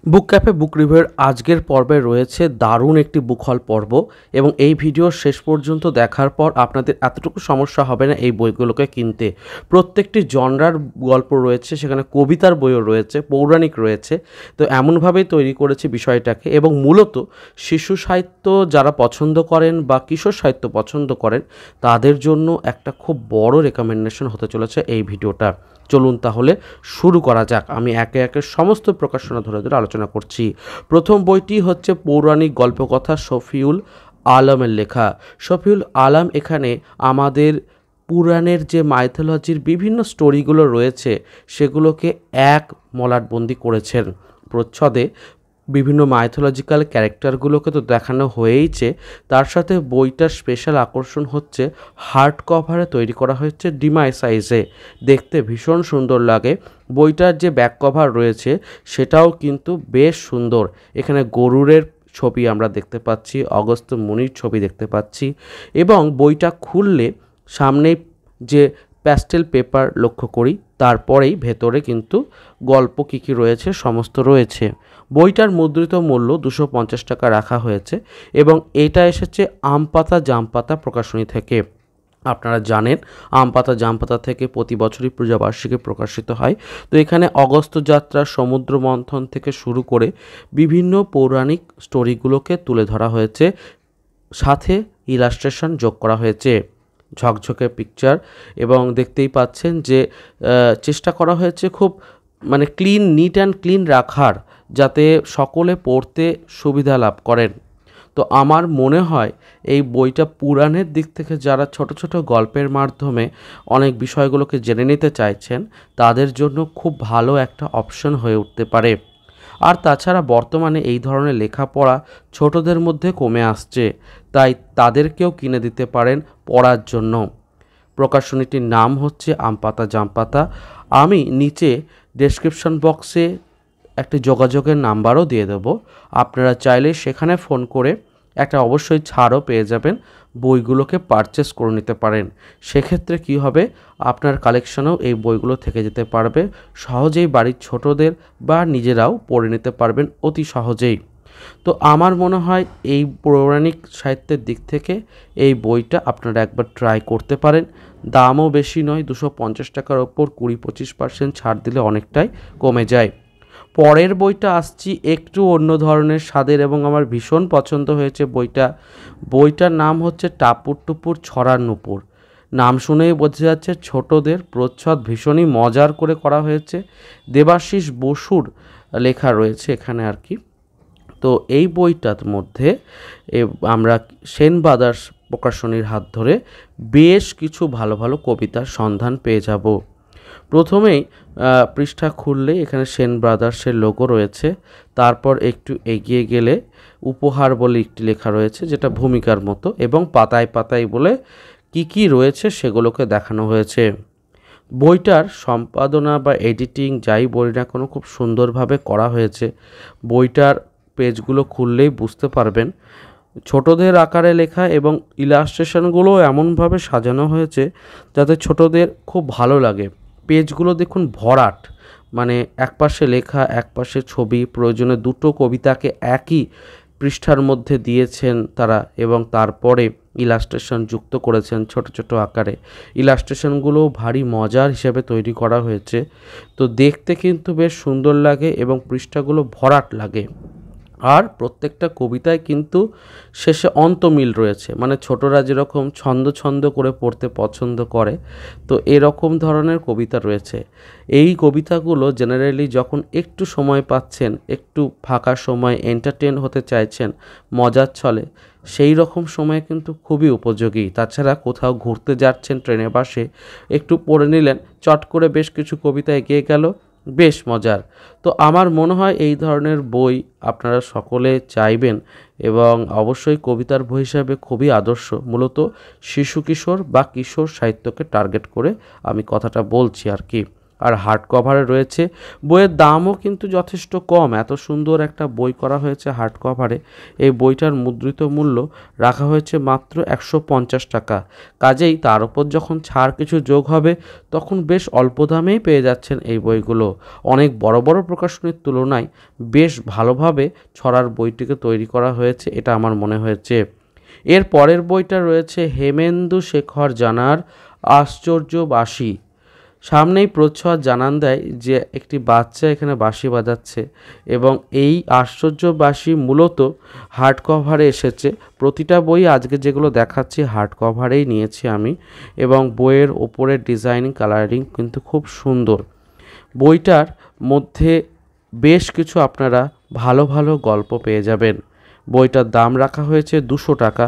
বুক cafe বুক রিভিউয়ের আজকের পর্বে রয়েছে দারুণ একটি বুক হল পর্ব এবং এই ভিডিওর শেষ পর্যন্ত দেখার পর আপনাদের এতটুকু সমস্যা হবে না এই বইগুলোকে কিনতে। প্রত্যেকটি জনরার গল্প রয়েছে, সেখানে কবিতার বইও রয়েছে, পৌরাণিক রয়েছে। তো এমনভাবেই তৈরি করেছে বিষয়টাকে এবং মূলত শিশু সাহিত্য যারা পছন্দ করেন বা কিশোর সাহিত্য পছন্দ করেন তাদের জন্য একটা খুব বড় রেকমেন্ডেশন হতে চলেছে এই ভিডিওটা। চলুন তাহলে শুরু করা যাক। আমি একে একে সমস্ত প্রকাশনা ধরে ধরে আলোচনা করছি। প্রথম বইটি হচ্ছে পৌরাণিক গল্পকথা শফিউল আলমের লেখা। শফিউল আলম এখানে আমাদের পুরাণের যে মাইথোলজির বিভিন্ন স্টোরিগুলো রয়েছে সেগুলোকে এক মলাটবন্দি করেছেন। প্রচ্ছদে বিভিন্ন মাইথোলজিক্যাল ক্যারেক্টারগুলোকে তো দেখানো হয়েইছে, তার সাথে বইটার স্পেশাল আকর্ষণ হচ্ছে হার্ড কভারে তৈরি করা হয়েছে ডিমাই সাইজে, দেখতে ভীষণ সুন্দর লাগে। বইটার যে ব্যাক কভার রয়েছে সেটাও কিন্তু বেশ সুন্দর। এখানে গরুরের ছবি আমরা দেখতে পাচ্ছি, অগস্ত্য মুনির ছবি দেখতে পাচ্ছি এবং বইটা খুললে সামনেই যে প্যাস্টেল পেপার লক্ষ্য করি, তারপরেই ভেতরে কিন্তু গল্প কী কী রয়েছে সমস্ত রয়েছে। বইটার মুদ্রিত মূল্য 250 টাকা রাখা হয়েছে এবং এটা এসেছে আমপাতা জামপাতা প্রকাশনী থেকে। আপনারা জানেন আমপাতা জামপাতা থেকে প্রতি বছরই পূজাবার্ষিকী প্রকাশিত হয়। তো এখানে অগস্ত্য যাত্রা, সমুদ্র মন্থন থেকে শুরু করে বিভিন্ন পৌরাণিক স্টোরিগুলোকে তুলে ধরা হয়েছে, সাথে ইলাস্ট্রেশন যোগ করা হয়েছে, ঝকঝকে পিকচার। এবং দেখতেই পাচ্ছেন যে চেষ্টা করা হয়েছে খুব ক্লিন, নিট অ্যান্ড ক্লিন রাখার, যাতে সকলে পড়তে সুবিধা লাভ করেন। তো আমার মনে হয় এই বইটা পুরাণের দিক থেকে যারা ছোট ছোট গল্পের মাধ্যমে অনেক বিষয়গুলোকে জেনে নিতে চাইছেন তাদের জন্য খুব ভালো একটা অপশন হয়ে উঠতে পারে। আর তাছাড়া বর্তমানে এই ধরনের লেখাপড়া ছোটদের মধ্যে কমে আসছে, তাই তাদেরকেও কিনে দিতে পারেন পড়ার জন্য। প্রকাশনীটির নাম হচ্ছে আমপাতা জামপাতা। আমি নিচে ডেসক্রিপশন বক্সে একটি যোগাযোগের নাম্বারও দিয়ে দেবো, আপনারা চাইলে সেখানে ফোন করে একটা অবশ্যই ছাড়ও পেয়ে যাবেন, বইগুলোকে পারচেস করে নিতে পারেন। সেক্ষেত্রে কি হবে, আপনার কালেকশনেও এই বইগুলো থেকে যেতে পারবে, সহজেই বাড়ির ছোটদের বা নিজেরাও পড়ে নিতে পারবেন অতি সহজেই। তো আমার মনে হয় এই পৌরাণিক সাহিত্যের দিক থেকে এই বইটা আপনারা একবার ট্রাই করতে পারেন। দামও বেশি নয়, 250 টাকার ওপর 20-25% ছাড় দিলে অনেকটাই কমে যায়। পরের বইটা আসছি একটু অন্য ধরনের স্বাদের এবং আমার ভীষণ পছন্দ হয়েছে বইটা। বইটার নাম হচ্ছে টাপুর টুপুর ছড়ার নূপুর। নাম শুনেই বোঝা যাচ্ছে ছোটদের প্রচ্ছদ ভীষণই মজার করে করা হয়েছে। দেবাশিস বসুর লেখা রয়েছে এখানে আর কি। তো এই বইটার মধ্যে আমরা সেন ব্রাদার্স প্রকাশনীর হাত ধরে বেশ কিছু ভালো ভালো কবিতার সন্ধান পেয়ে যাব। প্রথমেই পৃষ্ঠা খুললেই এখানে সেন ব্রাদার্সের লোগো রয়েছে, তারপর একটু এগিয়ে গেলে উপহার বলে একটি লেখা রয়েছে যেটা ভূমিকার মতো, এবং পাতায় পাতায় বলে কি কি রয়েছে সেগুলোকে দেখানো হয়েছে। বইটার সম্পাদনা বা এডিটিং যাই বলি না কোনো খুব সুন্দরভাবে করা হয়েছে। বইটার পেজগুলো খুললেই বুঝতে পারবেন ছোটদের আকারে লেখা এবং ইলাস্ট্রেশনগুলো এমনভাবে সাজানো হয়েছে যাতে ছোটদের খুব ভালো লাগে। পেজগুলো দেখুন ভরাট, একপাশে লেখা একপাশে ছবি, প্রয়োজনে দুটো কবিতাকে একই পৃষ্ঠার মধ্যে দিয়েছেন তারা এবং তারপরে ইলাস্ট্রেশন যুক্ত করেছেন ছোট ছোট আকারে। ইলাস্ট্রেশনগুলো ভারী মজার হিসেবে তৈরি করা হয়েছে, তো দেখতে কিন্তু বেশ সুন্দর লাগে এবং পৃষ্ঠাগুলো ভরাট লাগে। আর প্রত্যেকটা কবিতায় কিন্তু শেষে অন্তমিল রয়েছে, ছোটরা যেরকম ছন্দ ছন্দ করে পড়তে পছন্দ করে, তো এরকম ধরনের কবিতা রয়েছে। এই কবিতাগুলো জেনারেলি যখন একটু সময় পাচ্ছেন, একটু ফাঁকা সময় এন্টারটেন হতে চাইছেন মজার ছলে, সেই রকম সময় কিন্তু খুবই উপযোগী। তাছাড়া কোথাও ঘুরতে যাচ্ছেন ট্রেনে বাসে একটু পড়ে নিলেন, চট করে বেশ কিছু কবিতা এগিয়ে গেল, বেশ মজার। তো আমার মনে হয় এই ধরনের বই আপনারা সকলে চাইবেন এবং অবশ্যই কবিতার বই হিসাবে খুবই আদর্শ। মূলত শিশু কিশোর বা কিশোর সাহিত্যকে টার্গেট করে আমি কথাটা বলছি আর কি। আর হার্ড কভারে রয়েছে। বইয়ের দামও কিন্তু যথেষ্ট কম, এত সুন্দর একটা বই করা হয়েছে হার্ড কভারে। এই বইটার মুদ্রিত মূল্য রাখা হয়েছে মাত্র 150 টাকা। কাজেই তার উপর যখন ছাড় কিছু যোগ হবে তখন বেশ অল্প দামেই পেয়ে যাচ্ছেন এই বইগুলো। অনেক বড় বড় প্রকাশনীর তুলনায় বেশ ভালোভাবে ছড়ার বইটিকে তৈরি করা হয়েছে, এটা আমার মনে হয়েছে। এর পরের বইটা রয়েছে হেমেন্দু শেখর জানার আশ্চর্য বাঁশি। সামনেই প্রচ্ছদ জানান দেয় যে একটি বাচ্চা এখানে বাঁশি বাজাচ্ছে এবং এই আশ্চর্য বাঁশি মূলত হার্ড কভারে এসেছে। প্রতিটা বই আজকে যেগুলো দেখাচ্ছি হার্ড কভারেই নিয়েছি আমি, এবং বইয়ের ওপরের ডিজাইনিং কালারিং কিন্তু খুব সুন্দর। বইটার মধ্যে বেশ কিছু আপনারা ভালো ভালো গল্প পেয়ে যাবেন। বইটার দাম রাখা হয়েছে 200 টাকা।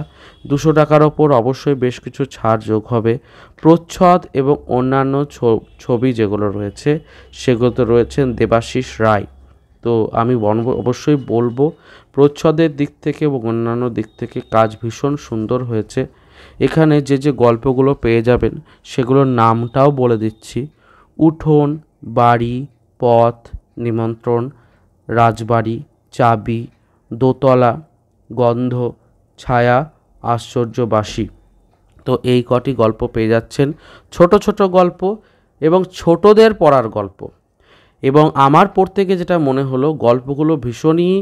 200 টাকার ওপর অবশ্যই বেশ কিছু ছাড় যোগ হবে। প্রচ্ছদ এবং অন্যান্য ছবি যেগুলো রয়েছে সেগুলোতে রয়েছেন দেবাশিস রায়। তো আমি অবশ্যই বলবো প্রচ্ছদের দিক থেকে এবং অন্যান্য দিক থেকে কাজ ভীষণ সুন্দর হয়েছে। এখানে যে যে গল্পগুলো পেয়ে যাবেন সেগুলোর নামটাও বলে দিচ্ছি: উঠোন, বাড়ি, পথ, নিমন্ত্রণ, রাজবাড়ি, চাবি, দোতলা, গন্ধ, ছায়া, আশ্চর্য বাঁশি। তো এই কটি গল্প পেয়ে যাচ্ছেন। ছোট ছোট গল্প এবং ছোটদের পড়ার গল্প। এবং আমার পড়তে গিয়ে যেটা মনে হলো, গল্পগুলো ভীষণই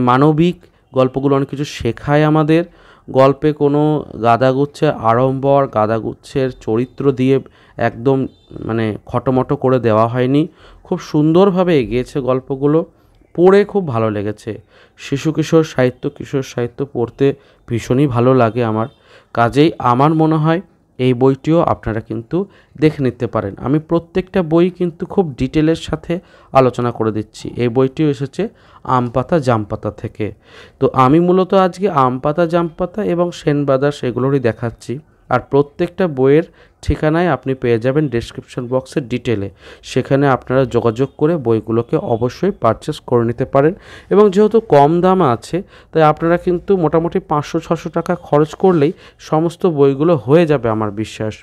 মানবিক। গল্পগুলো অনেক কিছু শেখায় আমাদের। গল্পে কোনো গাদাগুচ্ছের আড়ম্বর, গাদাগুচ্ছের চরিত্র দিয়ে একদম খটোমটো করে দেওয়া হয়নি। খুব সুন্দরভাবে এগিয়েছে গল্পগুলো, পড়ে খুব ভালো লেগেছে। শিশু কিশোর সাহিত্য পড়তে ভীষণই ভালো লাগে আমার। কাজেই আমার মনে হয় এই বইটিও আপনারা কিন্তু দেখে নিতে পারেন। আমি প্রত্যেকটা বই কিন্তু খুব ডিটেলের সাথে আলোচনা করে দিচ্ছি। এই বইটিও এসেছে আম পাতা জাম পাতা থেকে। তো আমি মূলত আজকে আম পাতা জাম পাতা এবং সেন ব্রাদার্স এগুলোরই দেখাচ্ছি। আর প্রত্যেকটা বইয়ের ঠিকানায় আপনি পেয়ে যাবেন ডেসক্রিপশন বক্সের ডিটেলে। সেখানে আপনারা যোগাযোগ করে বইগুলোকে অবশ্যই পারচেস করে নিতে পারেন। এবং যেহেতু কম দাম আছে তাই আপনারা কিন্তু মোটামুটি 500-600 টাকা খরচ করলেই সমস্ত বইগুলো হয়ে যাবে আমার বিশ্বাস।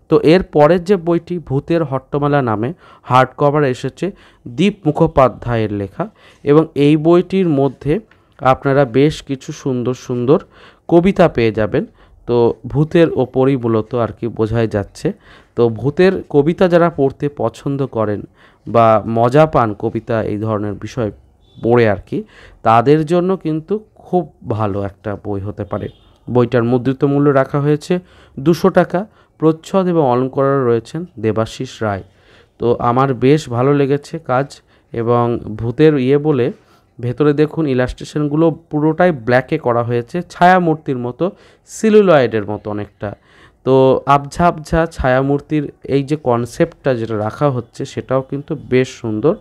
তো এর পরের যে বইটি ভূতের হট্টমেলা নামে হার্ড কভার এসেছে, দীপ মুখোপাধ্যায়ের লেখা। এবং এই বইটির মধ্যে আপনারা বেশ কিছু সুন্দর সুন্দর কবিতা পেয়ে যাবেন। তো ভূতের ওপরই মূলত আর কি বোঝাই যাচ্ছে। তো ভূতের কবিতা যারা পড়তে পছন্দ করেন বা মজা পান কবিতা এই ধরনের বিষয় পড়ে আর কি, তাদের জন্য কিন্তু খুব ভালো একটা বই হতে পারে। বইটার মুদ্রিত মূল্য রাখা হয়েছে 200 টাকা। প্রচ্ছদ এবং অলঙ্কারে রয়েছেন দেবাশিস রায়। তো আমার বেশ ভালো লেগেছে কাজ। এবং ভূতের বলে ভেতরে দেখুন ইলাস্ট্রেশনগুলো পুরোটাই ব্ল্যাকে করা হয়েছে, ছায়ামূর্তির মতো, সিলুলয়েডের মতো অনেকটা। তো আবঝা আবঝা ছায়ামূর্তির এই যে কনসেপ্টটা যেটা রাখা হচ্ছে সেটাও কিন্তু বেশ সুন্দর।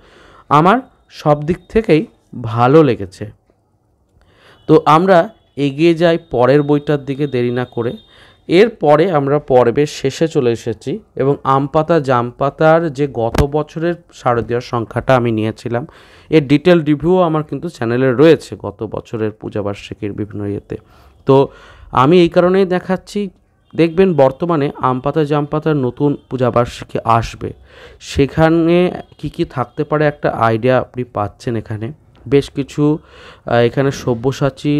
আমার সব দিক থেকেই ভালো লেগেছে। তো আমরা এগিয়ে যাই পরের বইটার দিকে দেরি না করে। এরপরে আমরা পর্বের শেষে চলে এসেছি এবং আম পাতা জাম পাতার যে গত বছরের শারদীয়ার সংখ্যাটা আমি নিয়েছিলাম, এর ডিটেল রিভিউ আমার কিন্তু চ্যানেলে রয়েছে গত বছরের পূজাবার্ষিকীর বিভিন্ন ইয়েতে। তো আমি এই কারণেই দেখাচ্ছি, দেখবেন বর্তমানে আম পাতা জাম পাতার নতুন পূজাবার্ষিকী আসবে, সেখানে কি কি থাকতে পারে একটা আইডিয়া আপনি পাচ্ছেন। এখানে বেশ কিছু এখানে সব্যসাচী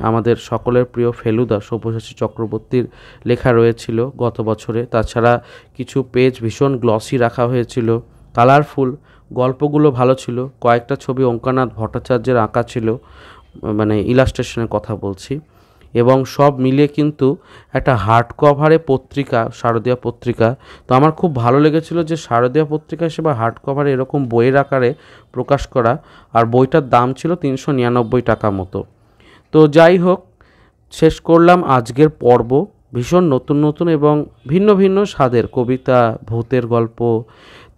আমাদের সকলের প্রিয় ফেলুদা সব্যসাচী চক্রবর্তীর লেখা রয়েছিল গত বছরে। তাছাড়া কিছু পেজ ভীষণ গ্লসি রাখা হয়েছিল, কালারফুল, গল্পগুলো ভালো ছিল। কয়েকটা ছবি ওঙ্কানাথ ভট্টাচার্যের আঁকা ছিল, ইলাস্ট্রেশনের কথা বলছি। এবং সব মিলে কিন্তু একটা হার্ড কভারে পত্রিকা, শারদীয়া পত্রিকা। তো আমার খুব ভালো লেগেছিল যে শারদীয়া পত্রিকা হিসেবে হার্ড কভারে এরকম বইয়ের আকারে প্রকাশ করা। আর বইটার দাম ছিল 399 টাকা মতো। তো যাই হোক, শেষ করলাম আজকের পর্ব। ভীষণ নতুন নতুন এবং ভিন্ন ভিন্ন স্বাদের কবিতা, ভূতের গল্প,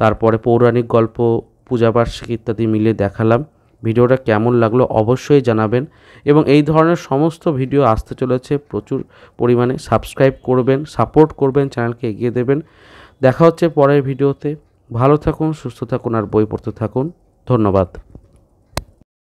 তারপরে পৌরাণিক গল্প, পূজাবার্ষিকী ইত্যাদি মিলিয়ে দেখালাম। ভিডিওটা কেমন লাগলো অবশ্যই জানাবেন। এবং এই ধরনের সমস্ত ভিডিও আসতে চলেছে প্রচুর পরিমাণে। সাবস্ক্রাইব করবেন, সাপোর্ট করবেন, চ্যানেলকে এগিয়ে দেবেন। দেখা হচ্ছে পরের ভিডিওতে। ভালো থাকুন, সুস্থ থাকুন আর বই পড়তে থাকুন। ধন্যবাদ।